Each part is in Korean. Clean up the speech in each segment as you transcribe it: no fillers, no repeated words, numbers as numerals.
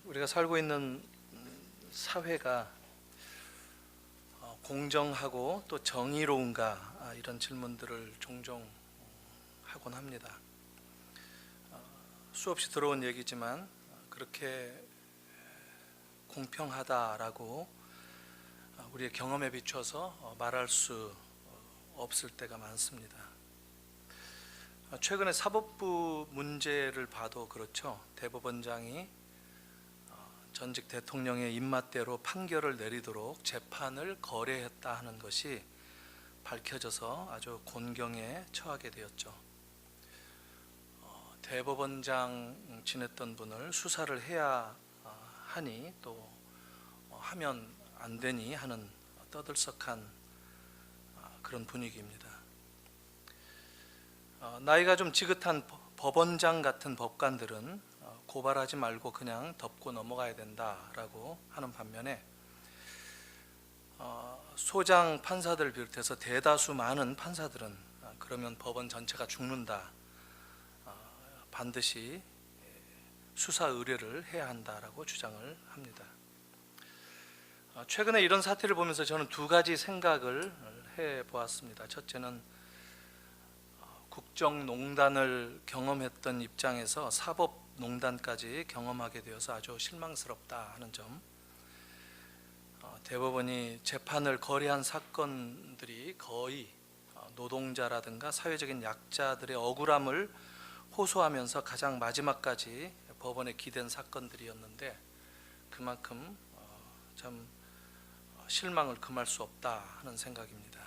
우리가 살고 있는 사회가 공정하고 또 정의로운가, 이런 질문들을 종종 하곤 합니다. 수없이 들어온 얘기지만 그렇게 공평하다라고 우리의 경험에 비춰서 말할 수 없을 때가 많습니다. 최근에 사법부 문제를 봐도 그렇죠. 대법원장이 전직 대통령의 입맛대로 판결을 내리도록 재판을 거래했다 하는 것이 밝혀져서 아주 곤경에 처하게 되었죠. 대법원장 지냈던 분을 수사를 해야 하니 또 하면 안 되니 하는 떠들썩한 그런 분위기입니다. 나이가 좀 지긋한 법원장 같은 법관들은 고발하지 말고 그냥 덮고 넘어가야 된다라고 하는 반면에 소장 판사들 비롯해서 대다수 많은 판사들은 그러면 법원 전체가 죽는다, 반드시 수사 의뢰를 해야 한다라고 주장을 합니다. 최근에 이런 사태를 보면서 저는 두 가지 생각을 해보았습니다. 첫째는 국정농단을 경험했던 입장에서 사법농단까지 경험하게 되어서 아주 실망스럽다 하는 점. 대법원이 재판을 거래한 사건들이 거의 노동자라든가 사회적인 약자들의 억울함을 호소하면서 가장 마지막까지 법원에 기댄 사건들이었는데 그만큼 참 실망을 금할 수 없다 하는 생각입니다.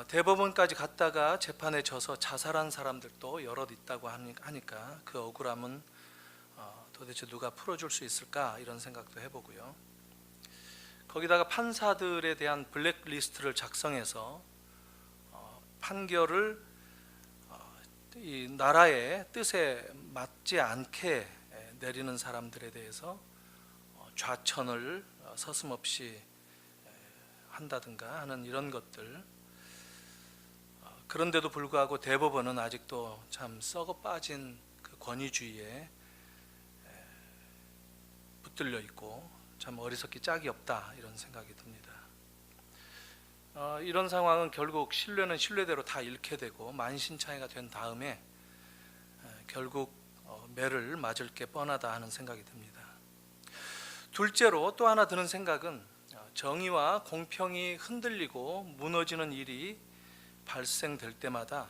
대법원까지 갔다가 재판에 져서 자살한 사람들도 여럿 있다고 하니까 그 억울함은 도대체 누가 풀어줄 수 있을까, 이런 생각도 해보고요. 거기다가 판사들에 대한 블랙리스트를 작성해서 판결을 이 나라의 뜻에 맞지 않게 내리는 사람들에 대해서 좌천을 서슴없이 한다든가 하는 이런 것들. 그런데도 불구하고 대법원은 아직도 참 썩어 빠진 그 권위주의에 붙들려 있고 참 어리석기 짝이 없다, 이런 생각이 듭니다. 이런 상황은 결국 신뢰는 신뢰대로 다 잃게 되고 만신창이가 된 다음에 결국 매를 맞을 게 뻔하다 하는 생각이 듭니다. 둘째로 또 하나 드는 생각은 정의와 공평이 흔들리고 무너지는 일이 발생될 때마다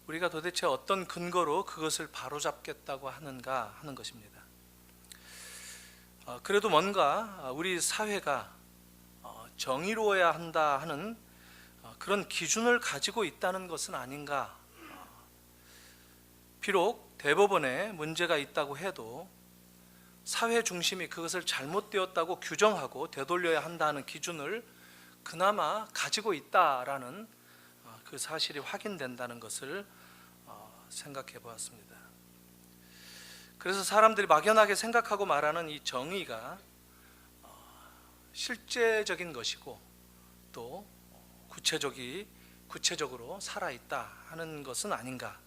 우리가 도대체 어떤 근거로 그것을 바로잡겠다고 하는가 하는 것입니다. 그래도 뭔가 우리 사회가 정의로워야 한다 하는 그런 기준을 가지고 있다는 것은 아닌가. 비록 대법원에 문제가 있다고 해도 사회 중심이 그것을 잘못되었다고 규정하고 되돌려야 한다는 기준을 그나마 가지고 있다라는 그 사실이 확인된다는 것을 생각해 보았습니다. 그래서 사람들이 막연하게 생각하고 말하는 이 정의가 실제적인 것이고 또 구체적으로 살아있다 하는 것은 아닌가,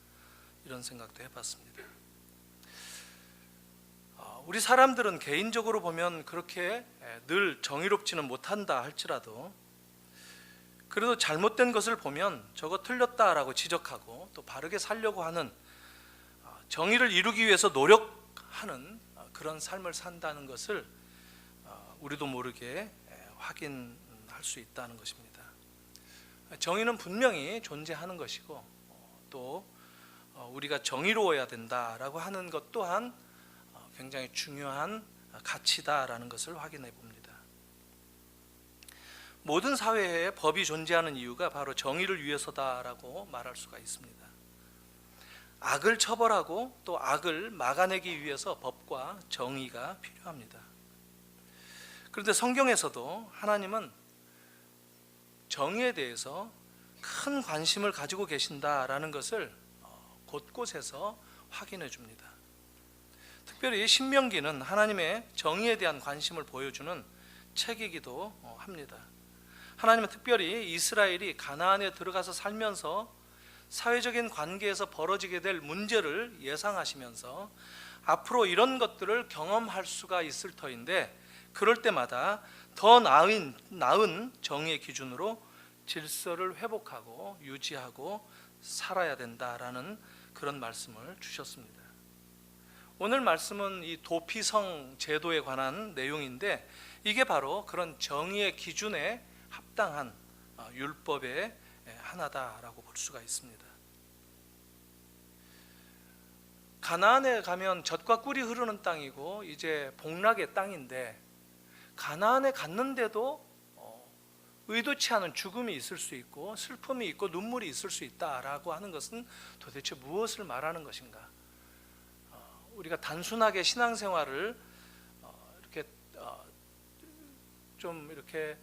이런 생각도 해봤습니다. 우리 사람들은 개인적으로 보면 그렇게 늘 정의롭지는 못한다 할지라도 그래도 잘못된 것을 보면 저거 틀렸다라고 지적하고 또 바르게 살려고 하는, 정의를 이루기 위해서 노력하는 그런 삶을 산다는 것을 우리도 모르게 확인할 수 있다는 것입니다. 정의는 분명히 존재하는 것이고 또 우리가 정의로워야 된다라고 하는 것 또한 굉장히 중요한 가치다라는 것을 확인해 봅니다. 모든 사회에 법이 존재하는 이유가 바로 정의를 위해서다라고 말할 수가 있습니다. 악을 처벌하고 또 악을 막아내기 위해서 법과 정의가 필요합니다. 그런데 성경에서도 하나님은 정의에 대해서 큰 관심을 가지고 계신다라는 것을 곳곳에서 확인해 줍니다. 특별히 신명기는 하나님의 정의에 대한 관심을 보여주는 책이기도 합니다. 하나님은 특별히 이스라엘이 가나안에 들어가서 살면서 사회적인 관계에서 벌어지게 될 문제를 예상하시면서 앞으로 이런 것들을 경험할 수가 있을 터인데, 그럴 때마다 더 나은 정의의 기준으로 질서를 회복하고 유지하고 살아야 된다라는 그런 말씀을 주셨습니다. 오늘 말씀은 이 도피성 제도에 관한 내용인데, 이게 바로 그런 정의의 기준에 합당한 율법의 하나다라고 볼 수가 있습니다. 가나안에 가면 젖과 꿀이 흐르는 땅이고 이제 복락의 땅인데, 가나안에 갔는데도 의도치 않은 죽음이 있을 수 있고 슬픔이 있고 눈물이 있을 수 있다라고 하는 것은 도대체 무엇을 말하는 것인가? 우리가 단순하게 신앙생활을 이렇게 좀 이렇게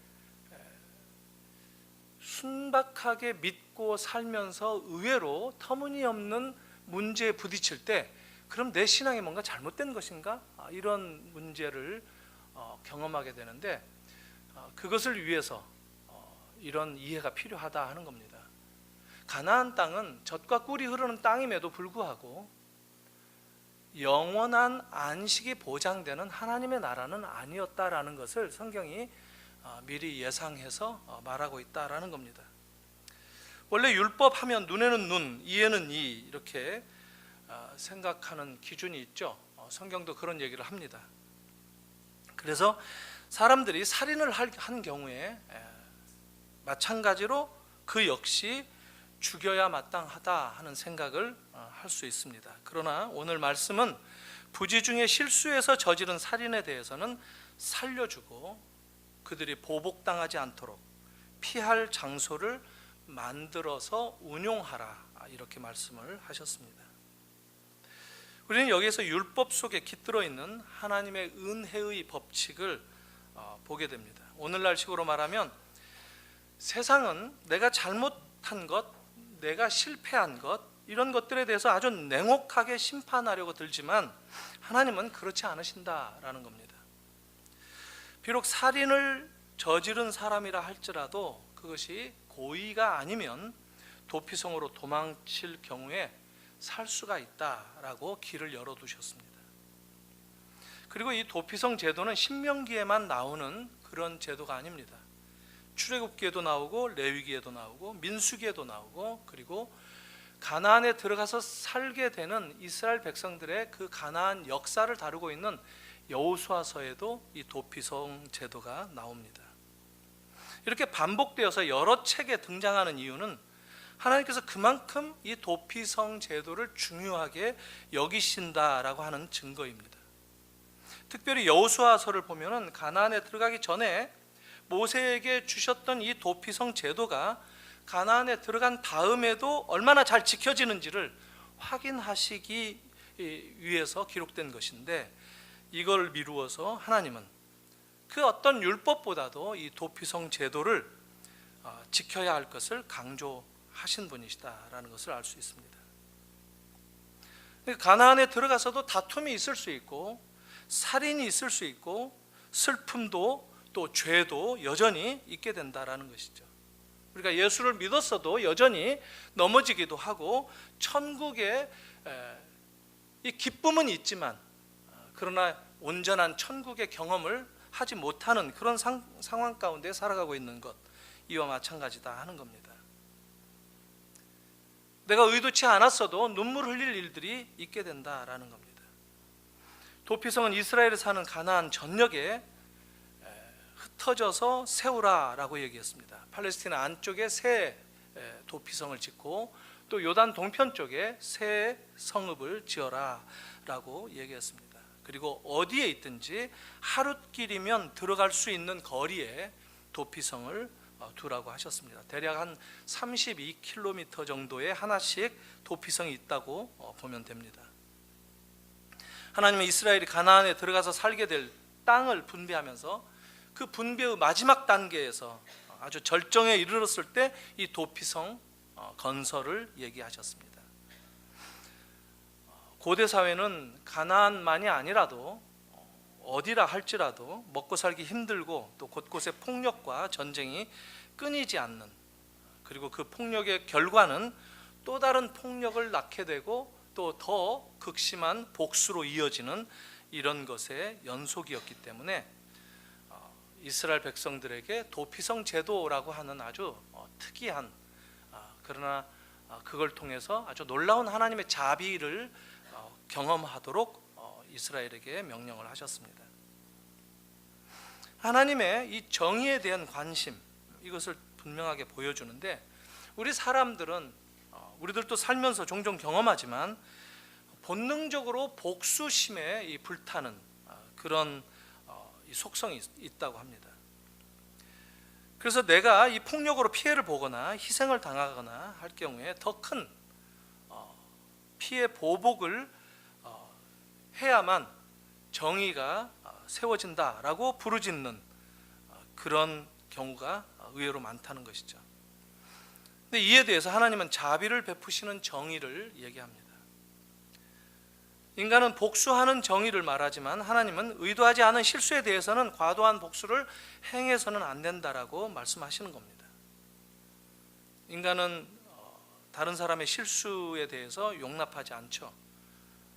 순박하게 믿고 살면서 의외로 터무니없는 문제에 부딪힐 때, 그럼 내 신앙이 뭔가 잘못된 것인가? 이런 문제를 경험하게 되는데, 그것을 위해서 이런 이해가 필요하다 하는 겁니다. 가나안 땅은 젖과 꿀이 흐르는 땅임에도 불구하고 영원한 안식이 보장되는 하나님의 나라는 아니었다라는 것을 성경이 미리 예상해서 말하고 있다라는 겁니다. 원래 율법 하면 눈에는 눈, 이에는 이, 이렇게 생각하는 기준이 있죠. 성경도 그런 얘기를 합니다. 그래서 사람들이 살인을 한 경우에 마찬가지로 그 역시 죽여야 마땅하다 하는 생각을 할 수 있습니다. 그러나 오늘 말씀은 부지 중에 실수해서 저지른 살인에 대해서는 살려주고 그들이 보복당하지 않도록 피할 장소를 만들어서 운용하라, 이렇게 말씀을 하셨습니다. 우리는 여기에서 율법 속에 깃들어 있는 하나님의 은혜의 법칙을 보게 됩니다. 오늘날 식으로 말하면 세상은 내가 잘못한 것, 내가 실패한 것, 이런 것들에 대해서 아주 냉혹하게 심판하려고 들지만 하나님은 그렇지 않으신다라는 겁니다. 비록 살인을 저지른 사람이라 할지라도 그것이 고의가 아니면 도피성으로 도망칠 경우에 살 수가 있다라고 길을 열어두셨습니다. 그리고 이 도피성 제도는 신명기에만 나오는 그런 제도가 아닙니다. 출애굽기에도 나오고 레위기에도 나오고 민수기에도 나오고, 그리고 가나안에 들어가서 살게 되는 이스라엘 백성들의 그 가나안 역사를 다루고 있는 여호수아서에도 이 도피성 제도가 나옵니다. 이렇게 반복되어서 여러 책에 등장하는 이유는 하나님께서 그만큼 이 도피성 제도를 중요하게 여기신다라고 하는 증거입니다. 특별히 여호수아서를 보면은 가나안에 들어가기 전에 모세에게 주셨던 이 도피성 제도가 가나안에 들어간 다음에도 얼마나 잘 지켜지는지를 확인하시기 위해서 기록된 것인데, 이걸 미루어서 하나님은 그 어떤 율법보다도 이 도피성 제도를 지켜야 할 것을 강조하신 분이시다라는 것을 알 수 있습니다. 가나안에 들어가서도 다툼이 있을 수 있고 살인이 있을 수 있고 슬픔도 또 죄도 여전히 있게 된다라는 것이죠. 우리가 예수를 믿었어도 여전히 넘어지기도 하고 천국에 이 기쁨은 있지만 그러나 온전한 천국의 경험을 하지 못하는 그런 상황 가운데 살아가고 있는 것, 이와 마찬가지다 하는 겁니다. 내가 의도치 않았어도 눈물 흘릴 일들이 있게 된다라는 겁니다. 도피성은 이스라엘에 사는 가나안 전역에 흩어져서 세우라라고 얘기했습니다. 팔레스티나 안쪽에 새 도피성을 짓고 또 요단 동편 쪽에 새 성읍을 지어라라고 얘기했습니다. 그리고 어디에 있든지 하룻길이면 들어갈 수 있는 거리에 도피성을 두라고 하셨습니다. 대략 한 32km 정도에 하나씩 도피성이 있다고 보면 됩니다. 하나님은 이스라엘이 가나안에 들어가서 살게 될 땅을 분배하면서 그 분배의 마지막 단계에서 아주 절정에 이르렀을 때 이 도피성 건설을 얘기하셨습니다. 고대 사회는 가나안만이 아니라도 어디라 할지라도 먹고 살기 힘들고 또 곳곳에 폭력과 전쟁이 끊이지 않는, 그리고 그 폭력의 결과는 또 다른 폭력을 낳게 되고 또 더 극심한 복수로 이어지는 이런 것의 연속이었기 때문에 이스라엘 백성들에게 도피성 제도라고 하는 아주 특이한, 그러나 그걸 통해서 아주 놀라운 하나님의 자비를 경험하도록 이스라엘에게 명령을 하셨습니다. 하나님의 이 정의에 대한 관심, 이것을 분명하게 보여주는데, 우리 사람들은 우리들도 살면서 종종 경험하지만 본능적으로 복수심에 이 불타는 그런 이 속성이 있다고 합니다. 그래서 내가 이 폭력으로 피해를 보거나 희생을 당하거나 할 경우에 더 큰 피해 보복을 해야만 정의가 세워진다라고 부르짖는 그런 경우가 의외로 많다는 것이죠. 근데 이에 대해서 하나님은 자비를 베푸시는 정의를 얘기합니다. 인간은 복수하는 정의를 말하지만 하나님은 의도하지 않은 실수에 대해서는 과도한 복수를 행해서는 안 된다라고 말씀하시는 겁니다. 인간은 다른 사람의 실수에 대해서 용납하지 않죠.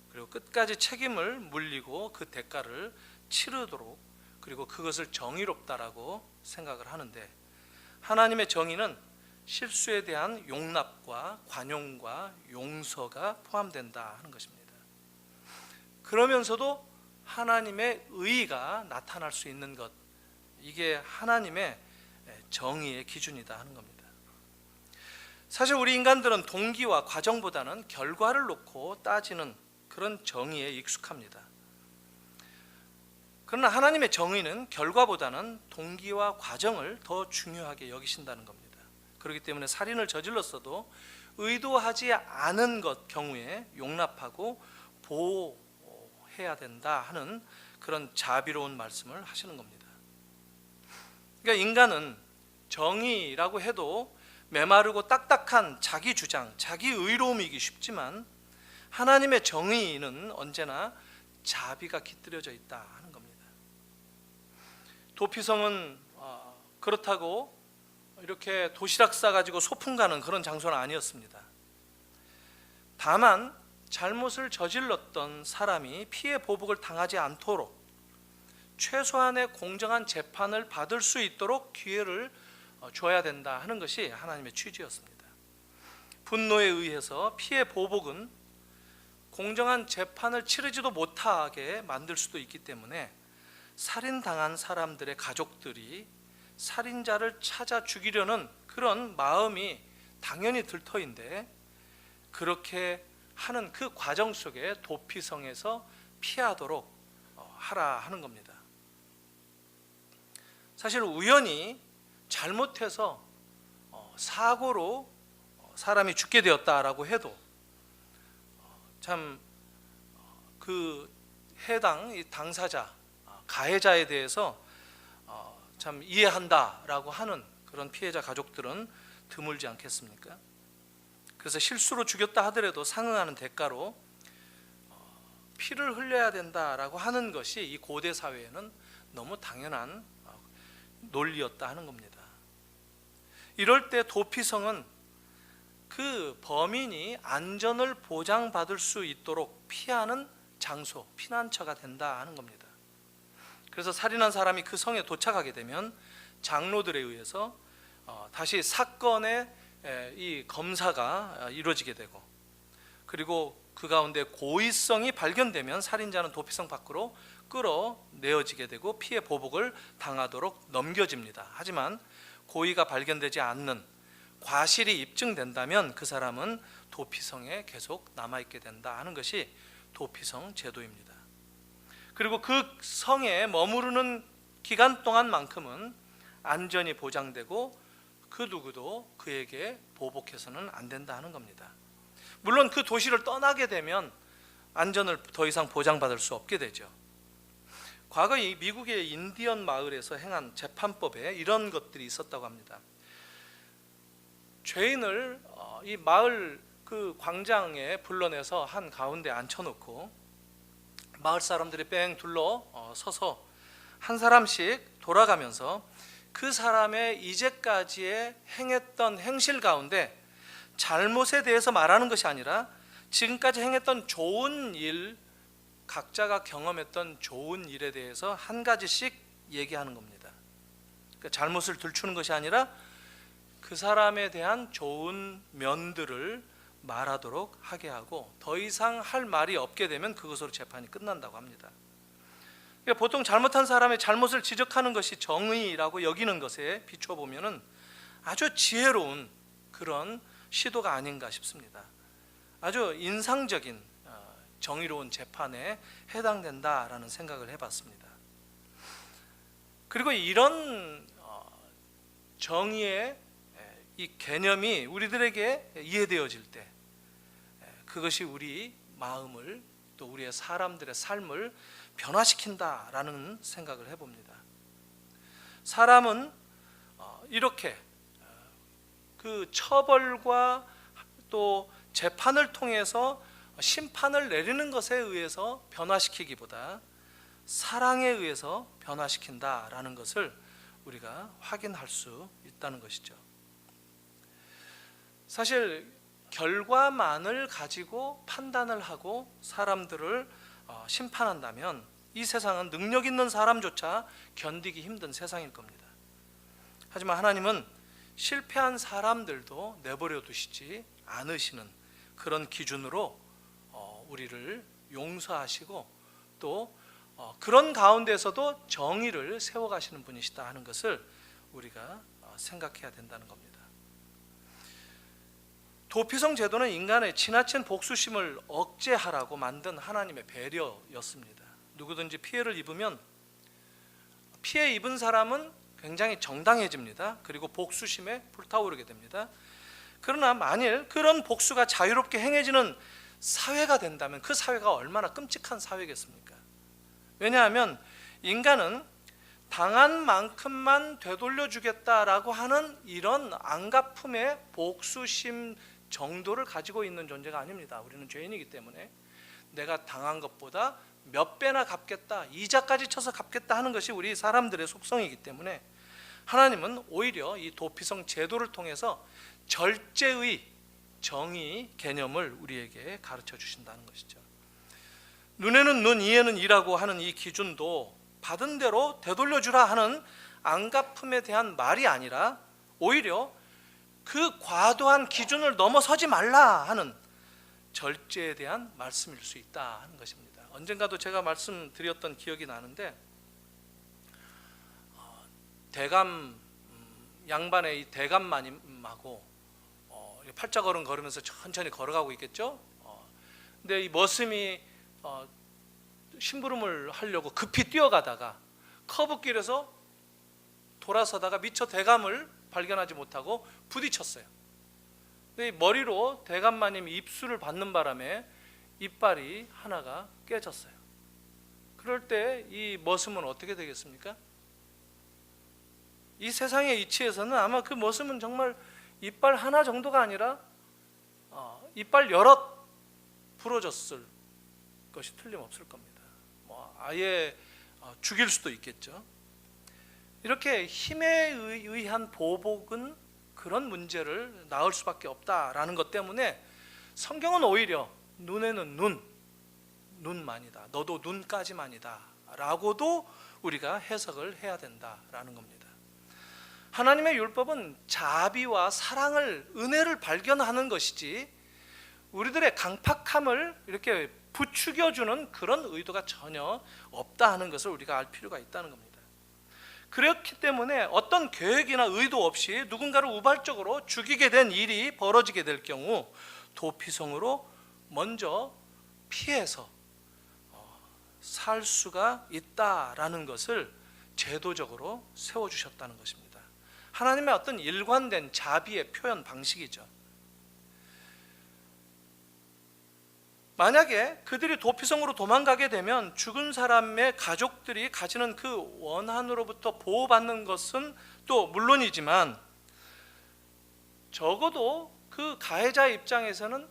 그리고 끝까지 책임을 물리고 그 대가를 치르도록, 그리고 그것을 정의롭다라고 생각을 하는데, 하나님의 정의는 실수에 대한 용납과 관용과 용서가 포함된다 하는 것입니다. 그러면서도 하나님의 의의가 나타날 수 있는 것, 이게 하나님의 정의의 기준이다 하는 겁니다. 사실 우리 인간들은 동기와 과정보다는 결과를 놓고 따지는 그런 정의에 익숙합니다. 그러나 하나님의 정의는 결과보다는 동기와 과정을 더 중요하게 여기신다는 겁니다. 그렇기 때문에 살인을 저질렀어도 의도하지 않은 것 경우에 용납하고 보호해야 된다 하는 그런 자비로운 말씀을 하시는 겁니다. 그러니까 인간은 정의라고 해도 메마르고 딱딱한 자기 주장, 자기 의로움이기 쉽지만 하나님의 정의는 언제나 자비가 깃들여져 있다 하는 겁니다. 도피성은 그렇다고 이렇게 도시락 싸가지고 소풍 가는 그런 장소는 아니었습니다. 다만 잘못을 저질렀던 사람이 피해 보복을 당하지 않도록 최소한의 공정한 재판을 받을 수 있도록 기회를 줘야 된다 하는 것이 하나님의 취지였습니다. 분노에 의해서 피해 보복은 공정한 재판을 치르지도 못하게 만들 수도 있기 때문에 살인당한 사람들의 가족들이 살인자를 찾아 죽이려는 그런 마음이 당연히 들 터인데, 그렇게 하는 그 과정 속에 도피성에서 피하도록 하라 하는 겁니다. 사실 우연히 잘못해서 사고로 사람이 죽게 되었다라고 해도 참 그 해당 당사자, 가해자에 대해서 참 이해한다라고 하는 그런 피해자 가족들은 드물지 않겠습니까? 그래서 실수로 죽였다 하더라도 상응하는 대가로 피를 흘려야 된다라고 하는 것이 이 고대 사회에는 너무 당연한 논리였다 하는 겁니다. 이럴 때 도피성은 그 범인이 안전을 보장받을 수 있도록 피하는 장소, 피난처가 된다 하는 겁니다. 그래서 살인한 사람이 그 성에 도착하게 되면 장로들에 의해서 다시 사건의 이 검사가 이루어지게 되고, 그리고 그 가운데 고의성이 발견되면 살인자는 도피성 밖으로 끌어내어지게 되고 피해 보복을 당하도록 넘겨집니다. 하지만 고의가 발견되지 않는, 과실이 입증된다면 그 사람은 도피성에 계속 남아있게 된다 하는 것이 도피성 제도입니다. 그리고 그 성에 머무르는 기간 동안만큼은 안전이 보장되고 그 누구도 그에게 보복해서는 안 된다 하는 겁니다. 물론 그 도시를 떠나게 되면 안전을 더 이상 보장받을 수 없게 되죠. 과거 이 미국의 인디언 마을에서 행한 재판법에 이런 것들이 있었다고 합니다. 죄인을 이 마을 그 광장에 불러내서 한 가운데 앉혀놓고 마을 사람들이 뺑 둘러 서서 한 사람씩 돌아가면서 그 사람의 이제까지의 행했던 행실 가운데 잘못에 대해서 말하는 것이 아니라 지금까지 행했던 좋은 일, 각자가 경험했던 좋은 일에 대해서 한 가지씩 얘기하는 겁니다. 그러니까 잘못을 들추는 것이 아니라 그 사람에 대한 좋은 면들을 말하도록 하게 하고, 더 이상 할 말이 없게 되면 그것으로 재판이 끝난다고 합니다. 그러니까 보통 잘못한 사람의 잘못을 지적하는 것이 정의라고 여기는 것에 비춰보면 아주 지혜로운 그런 시도가 아닌가 싶습니다. 아주 인상적인 정의로운 재판에 해당된다라는 생각을 해봤습니다. 그리고 이런 정의의 이 개념이 우리들에게 이해되어질 때 그것이 우리 마음을, 또 우리의 사람들의 삶을 변화시킨다라는 생각을 해봅니다. 사람은 이렇게 그 처벌과 또 재판을 통해서 심판을 내리는 것에 의해서 변화시키기보다 사랑에 의해서 변화시킨다라는 것을 우리가 확인할 수 있다는 것이죠. 사실 결과만을 가지고 판단을 하고 사람들을 심판한다면 이 세상은 능력 있는 사람조차 견디기 힘든 세상일 겁니다. 하지만 하나님은 실패한 사람들도 내버려 두시지 않으시는 그런 기준으로 우리를 용서하시고 또 그런 가운데서도 정의를 세워가시는 분이시다 하는 것을 우리가 생각해야 된다는 겁니다. 도피성 제도는 인간의 지나친 복수심을 억제하라고 만든 하나님의 배려였습니다. 누구든지 피해를 입으면 피해 입은 사람은 굉장히 정당해집니다. 그리고 복수심에 불타오르게 됩니다. 그러나 만일 그런 복수가 자유롭게 행해지는 사회가 된다면 그 사회가 얼마나 끔찍한 사회겠습니까? 왜냐하면 인간은 당한 만큼만 되돌려주겠다라고 하는 이런 안갚음의 복수심 정도를 가지고 있는 존재가 아닙니다. 우리는 죄인이기 때문에 내가 당한 것보다 몇 배나 갚겠다, 이자까지 쳐서 갚겠다 하는 것이 우리 사람들의 속성이기 때문에 하나님은 오히려 이 도피성 제도를 통해서 절제의 정의 개념을 우리에게 가르쳐 주신다는 것이죠. 눈에는 눈, 이에는 이라고 하는 이 기준도 받은 대로 되돌려주라 하는 안갚음에 대한 말이 아니라 오히려 그 과도한 기준을 넘어서지 말라 하는 절제에 대한 말씀일 수 있다 하는 것입니다. 언젠가도 제가 말씀드렸던 기억이 나는데, 대감 양반의 이 대감마님하고 팔자걸음 걸으면서 천천히 걸어가고 있겠죠. 근데 이 머슴이 심부름을 하려고 급히 뛰어가다가 커브길에서 돌아서다가 미처 대감을 발견하지 못하고 부딪혔어요. 근데 머리로 대감마님 입술을 받는 바람에 이빨이 하나가 깨졌어요. 그럴 때 이 머슴은 어떻게 되겠습니까? 이 세상의 이치에서는 아마 그 머슴은 정말 이빨 하나 정도가 아니라 이빨 여럿 부러졌을 것이 틀림없을 겁니다. 아예 죽일 수도 있겠죠. 이렇게 힘에 의한 보복은 그런 문제를 낳을 수밖에 없다라는 것 때문에 성경은 오히려 눈에는 눈만이다, 너도 눈까지만이다 라고도 우리가 해석을 해야 된다라는 겁니다. 하나님의 율법은 자비와 사랑을, 은혜를 발견하는 것이지 우리들의 강팍함을 이렇게 부추겨주는 그런 의도가 전혀 없다 하는 것을 우리가 알 필요가 있다는 겁니다. 그렇기 때문에 어떤 계획이나 의도 없이 누군가를 우발적으로 죽이게 된 일이 벌어지게 될 경우 도피성으로 먼저 피해서 살 수가 있다라는 것을 제도적으로 세워주셨다는 것입니다. 하나님의 어떤 일관된 자비의 표현 방식이죠. 만약에 그들이 도피성으로 도망가게 되면 죽은 사람의 가족들이 가지는 그 원한으로부터 보호받는 것은 또 물론이지만 적어도 그 가해자 입장에서는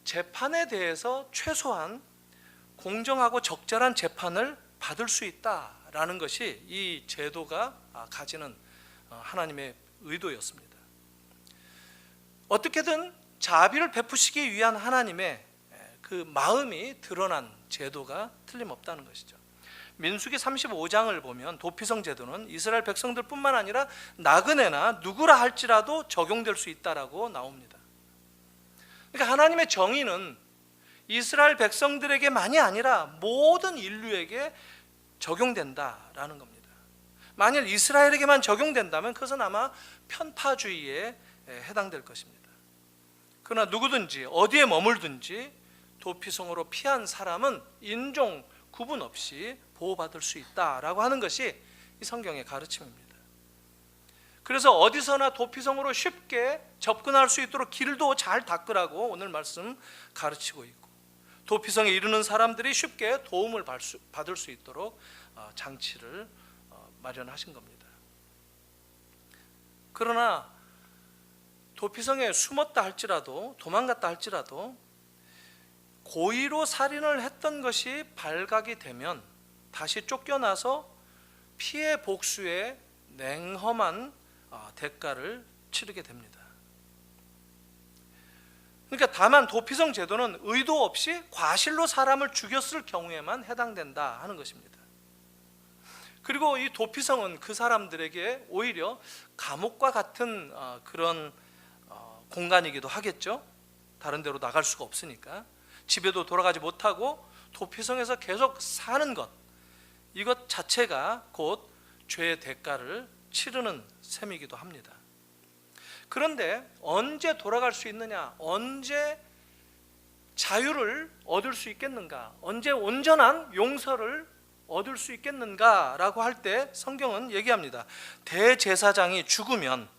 재판에 대해서 최소한 공정하고 적절한 재판을 받을 수 있다라는 것이 이 제도가 가지는 하나님의 의도였습니다. 어떻게든 자비를 베푸시기 위한 하나님의 그 마음이 드러난 제도가 틀림없다는 것이죠. 민수기 35장을 보면 도피성 제도는 이스라엘 백성들뿐만 아니라 나그네나 누구라 할지라도 적용될 수 있다라고 나옵니다. 그러니까 하나님의 정의는 이스라엘 백성들에게만이 아니라 모든 인류에게 적용된다라는 겁니다. 만일 이스라엘에게만 적용된다면 그것은 아마 편파주의에 해당될 것입니다. 그러나 누구든지 어디에 머물든지 도피성으로 피한 사람은 인종 구분 없이 보호받을 수 있다라고 하는 것이 이 성경의 가르침입니다. 그래서 어디서나 도피성으로 쉽게 접근할 수 있도록 길도 잘 닦으라고 오늘 말씀 가르치고 있고, 도피성에 이르는 사람들이 쉽게 도움을 받을 수 있도록 장치를 마련하신 겁니다. 그러나 도피성에 숨었다 할지라도, 도망갔다 할지라도 고의로 살인을 했던 것이 발각이 되면 다시 쫓겨나서 피해 복수의 냉엄한 대가를 치르게 됩니다. 그러니까 다만 도피성 제도는 의도 없이 과실로 사람을 죽였을 경우에만 해당된다 하는 것입니다. 그리고 이 도피성은 그 사람들에게 오히려 감옥과 같은 그런 공간이기도 하겠죠. 다른 데로 나갈 수가 없으니까 집에도 돌아가지 못하고 도피성에서 계속 사는 것, 이것 자체가 곧 죄의 대가를 치르는 셈이기도 합니다. 그런데 언제 돌아갈 수 있느냐, 언제 자유를 얻을 수 있겠는가, 언제 온전한 용서를 얻을 수 있겠는가라고 할 때 성경은 얘기합니다. 대제사장이 죽으면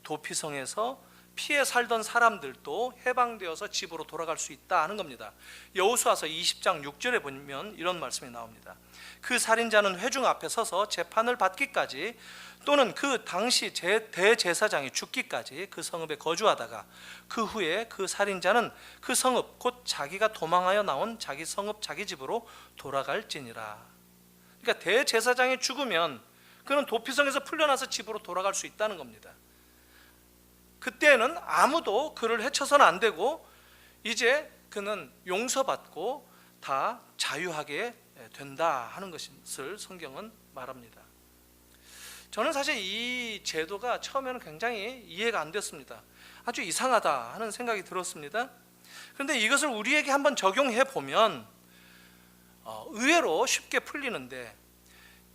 도피성에서 피해 살던 사람들도 해방되어서 집으로 돌아갈 수 있다 하는 겁니다. 여호수아서 20장 6절에 보면 이런 말씀이 나옵니다. 그 살인자는 회중 앞에 서서 재판을 받기까지 또는 그 당시 대제사장이 죽기까지 그 성읍에 거주하다가 그 후에 그 살인자는 그 성읍 곧 자기가 도망하여 나온 자기 성읍 자기 집으로 돌아갈지니라. 그러니까 대제사장이 죽으면 그는 도피성에서 풀려나서 집으로 돌아갈 수 있다는 겁니다. 그때는 아무도 그를 해쳐서는 안 되고 이제 그는 용서받고 다 자유하게 된다 하는 것을 성경은 말합니다. 저는 사실 이 제도가 처음에는 굉장히 이해가 안 됐습니다. 아주 이상하다 하는 생각이 들었습니다. 그런데 이것을 우리에게 한번 적용해 보면 의외로 쉽게 풀리는데,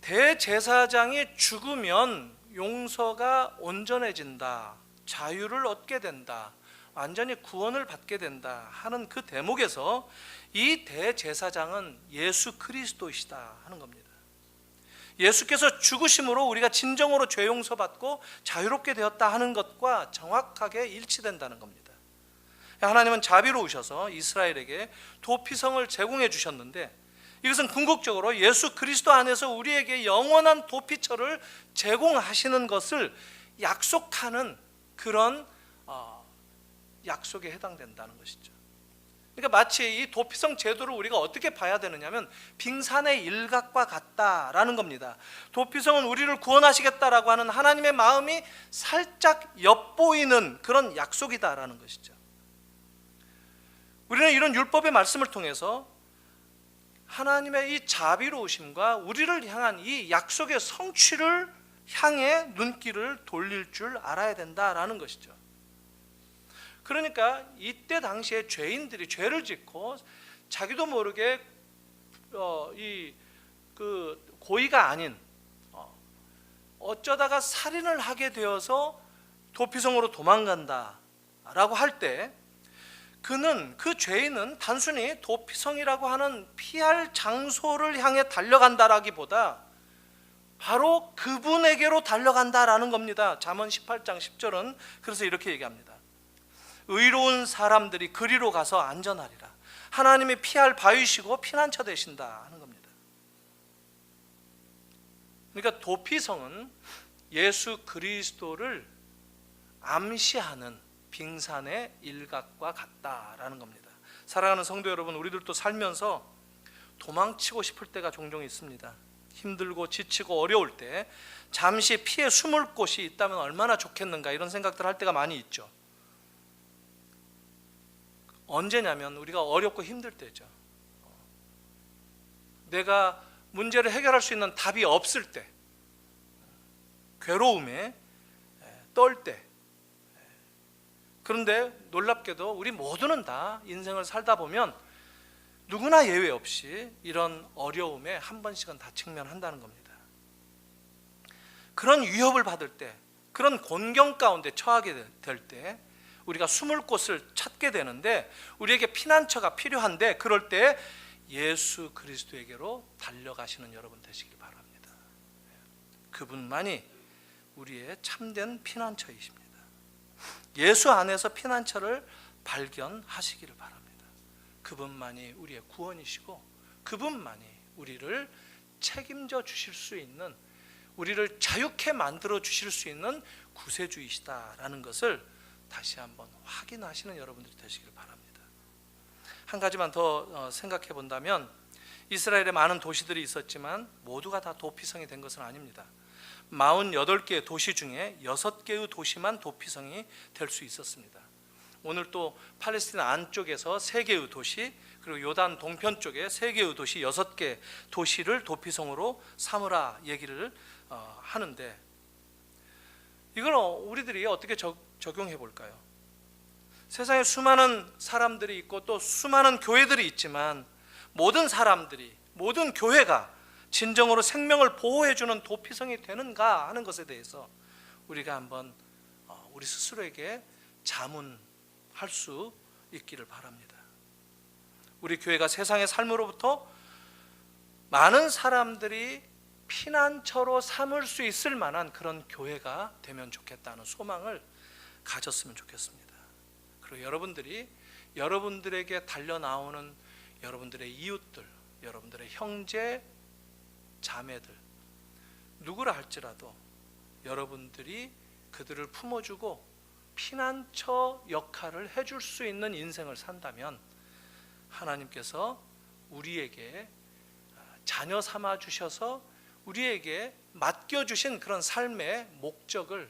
대제사장이 죽으면 용서가 온전해진다, 자유를 얻게 된다, 완전히 구원을 받게 된다 하는 그 대목에서 이 대제사장은 예수 그리스도이시다 하는 겁니다. 예수께서 죽으심으로 우리가 진정으로 죄 용서받고 자유롭게 되었다 하는 것과 정확하게 일치된다는 겁니다. 하나님은 자비로우셔서 이스라엘에게 도피성을 제공해 주셨는데, 이것은 궁극적으로 예수 그리스도 안에서 우리에게 영원한 도피처를 제공하시는 것을 약속하는 그런 약속에 해당된다는 것이죠. 그러니까 마치 이 도피성 제도를 우리가 어떻게 봐야 되느냐면 빙산의 일각과 같다라는 겁니다. 도피성은 우리를 구원하시겠다라고 하는 하나님의 마음이 살짝 엿보이는 그런 약속이다라는 것이죠. 우리는 이런 율법의 말씀을 통해서 하나님의 이 자비로우심과 우리를 향한 이 약속의 성취를 향해 눈길을 돌릴 줄 알아야 된다라는 것이죠. 그러니까 이때 당시에 죄인들이 죄를 짓고 자기도 모르게 그 고의가 아닌 어쩌다가 살인을 하게 되어서 도피성으로 도망간다라고 할 때 그 죄인은 단순히 도피성이라고 하는 피할 장소를 향해 달려간다라기보다 바로 그분에게로 달려간다라는 겁니다. 잠언 18장 10절은 그래서 이렇게 얘기합니다. 의로운 사람들이 그리로 가서 안전하리라. 하나님이 피할 바위시고 피난처 되신다 하는 겁니다. 그러니까 도피성은 예수 그리스도를 암시하는 빙산의 일각과 같다라는 겁니다. 사랑하는 성도 여러분, 우리들도 살면서 도망치고 싶을 때가 종종 있습니다. 힘들고 지치고 어려울 때 잠시 피해 숨을 곳이 있다면 얼마나 좋겠는가, 이런 생각들 할 때가 많이 있죠. 언제냐면 우리가 어렵고 힘들 때죠. 내가 문제를 해결할 수 있는 답이 없을 때, 괴로움에 떨 때. 그런데 놀랍게도 우리 모두는 다 인생을 살다 보면 누구나 예외 없이 이런 어려움에 한 번씩은 다 직면한다는 겁니다. 그런 위협을 받을 때, 그런 곤경 가운데 처하게 될 때 우리가 숨을 곳을 찾게 되는데, 우리에게 피난처가 필요한데, 그럴 때 예수 그리스도에게로 달려가시는 여러분 되시길 바랍니다. 그분만이 우리의 참된 피난처이십니다. 예수 안에서 피난처를 발견하시기를 바랍니다. 그분만이 우리의 구원이시고, 그분만이 우리를 책임져 주실 수 있는, 우리를 자유케 만들어 주실 수 있는 구세주이시다라는 것을 다시 한번 확인하시는 여러분들이 되시길 바랍니다. 한 가지만 더 생각해 본다면, 이스라엘에 많은 도시들이 있었지만 모두가 다 도피성이 된 것은 아닙니다. 48개의 도시 중에 6개의 도시만 도피성이 될 수 있었습니다. 오늘 또 팔레스티나 안쪽에서 3개의 도시, 그리고 요단 동편 쪽에 3개의 도시, 6개 도시를 도피성으로 삼으라 얘기를 하는데, 이걸 우리들이 어떻게 적용해 볼까요? 세상에 수많은 사람들이 있고 또 수많은 교회들이 있지만, 모든 사람들이, 모든 교회가 진정으로 생명을 보호해주는 도피성이 되는가 하는 것에 대해서 우리가 한번 우리 스스로에게 자문할 수 있기를 바랍니다. 우리 교회가 세상의 삶으로부터 많은 사람들이 피난처로 삼을 수 있을 만한 그런 교회가 되면 좋겠다는 소망을 가졌으면 좋겠습니다. 그리고 여러분들이 여러분들에게 달려나오는 여러분들의 이웃들, 여러분들의 형제, 자매들, 누구라 할지라도 여러분들이 그들을 품어주고 피난처 역할을 해줄 수 있는 인생을 산다면, 하나님께서 우리에게 자녀 삼아 주셔서 우리에게 맡겨주신 그런 삶의 목적을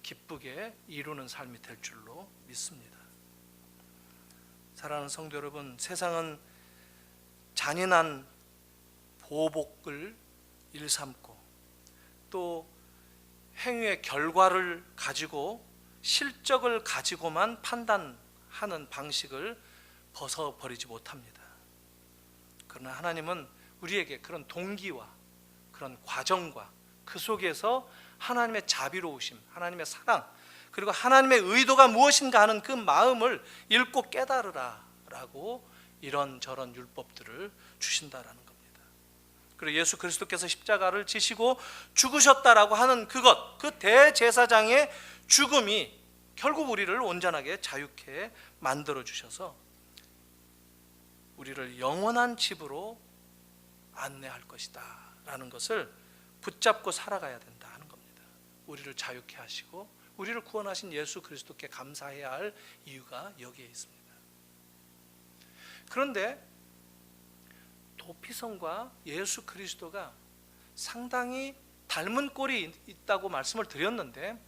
기쁘게 이루는 삶이 될 줄로 믿습니다. 사랑하는 성도 여러분, 세상은 잔인한 보복을 일삼고 또 행위의 결과를 가지고, 실적을 가지고만 판단하는 방식을 벗어버리지 못합니다. 그러나 하나님은 우리에게 그런 동기와 그런 과정과 그 속에서 하나님의 자비로우심, 하나님의 사랑, 그리고 하나님의 의도가 무엇인가 하는 그 마음을 읽고 깨달으라 라고 이런저런 율법들을 주신다라는 겁니다. 그리고 예수 그리스도께서 십자가를 지시고 죽으셨다라고 하는 그것, 그 대제사장의 죽음이 결국 우리를 온전하게 자유케 만들어 주셔서 우리를 영원한 집으로 안내할 것이다 라는 것을 붙잡고 살아가야 된다 하는 겁니다. 우리를 자유케 하시고 우리를 구원하신 예수 그리스도께 감사해야 할 이유가 여기에 있습니다. 그런데 도피성과 예수 그리스도가 상당히 닮은 꼴이 있다고 말씀을 드렸는데,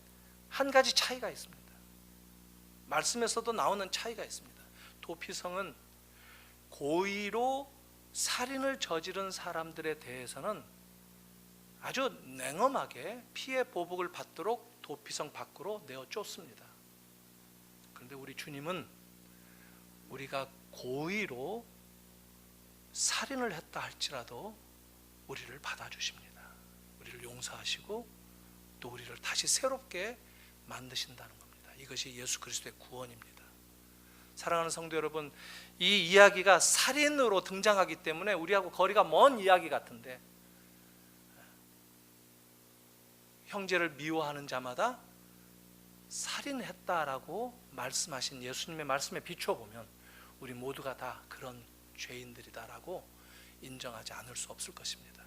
한 가지 차이가 있습니다. 말씀에서도 나오는 차이가 있습니다. 도피성은 고의로 살인을 저지른 사람들에 대해서는 아주 냉엄하게 피해 보복을 받도록 도피성 밖으로 내어 쫓습니다. 그런데 우리 주님은 우리가 고의로 살인을 했다 할지라도 우리를 받아주십니다. 우리를 용서하시고 또 우리를 다시 새롭게 만드신다는 겁니다. 이것이 예수 그리스도의 구원입니다. 사랑하는 성도 여러분, 이 이야기가 살인으로 등장하기 때문에 우리하고 거리가 먼 이야기 같은데, 형제를 미워하는 자마다 살인했다라고 말씀하신 예수님의 말씀에 비춰보면 우리 모두가 다 그런 죄인들이다라고 인정하지 않을 수 없을 것입니다.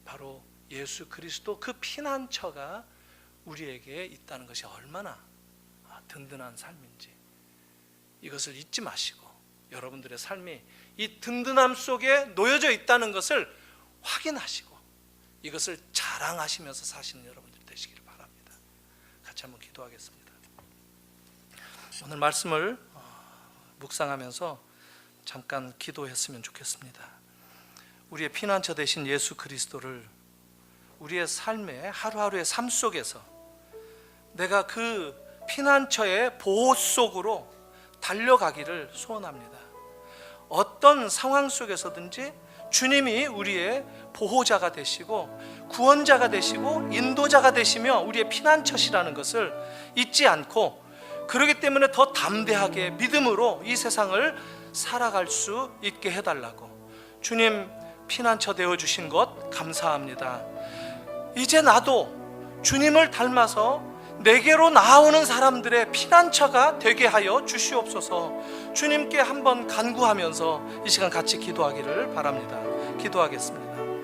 바로 예수 그리스도 그 피난처가 우리에게 있다는 것이 얼마나 든든한 삶인지, 이것을 잊지 마시고 여러분들의 삶이 이 든든함 속에 놓여져 있다는 것을 확인하시고 이것을 자랑하시면서 사시는 여러분들 되시기를 바랍니다. 같이 한번 기도하겠습니다. 오늘 말씀을 묵상하면서 잠깐 기도했으면 좋겠습니다. 우리의 피난처 되신 예수 그리스도를 우리의 삶의 하루하루의 삶 속에서 내가 그 피난처의 보호 속으로 달려가기를 소원합니다. 어떤 상황 속에서든지 주님이 우리의 보호자가 되시고 구원자가 되시고 인도자가 되시며 우리의 피난처시라는 것을 잊지 않고, 그렇기 때문에 더 담대하게 믿음으로 이 세상을 살아갈 수 있게 해달라고, 주님 피난처 되어주신 것 감사합니다. 이제 나도 주님을 닮아서 내게로 나아오는 사람들의 피난처가 되게 하여 주시옵소서. 주님께 한번 간구하면서 이 시간 같이 기도하기를 바랍니다. 기도하겠습니다.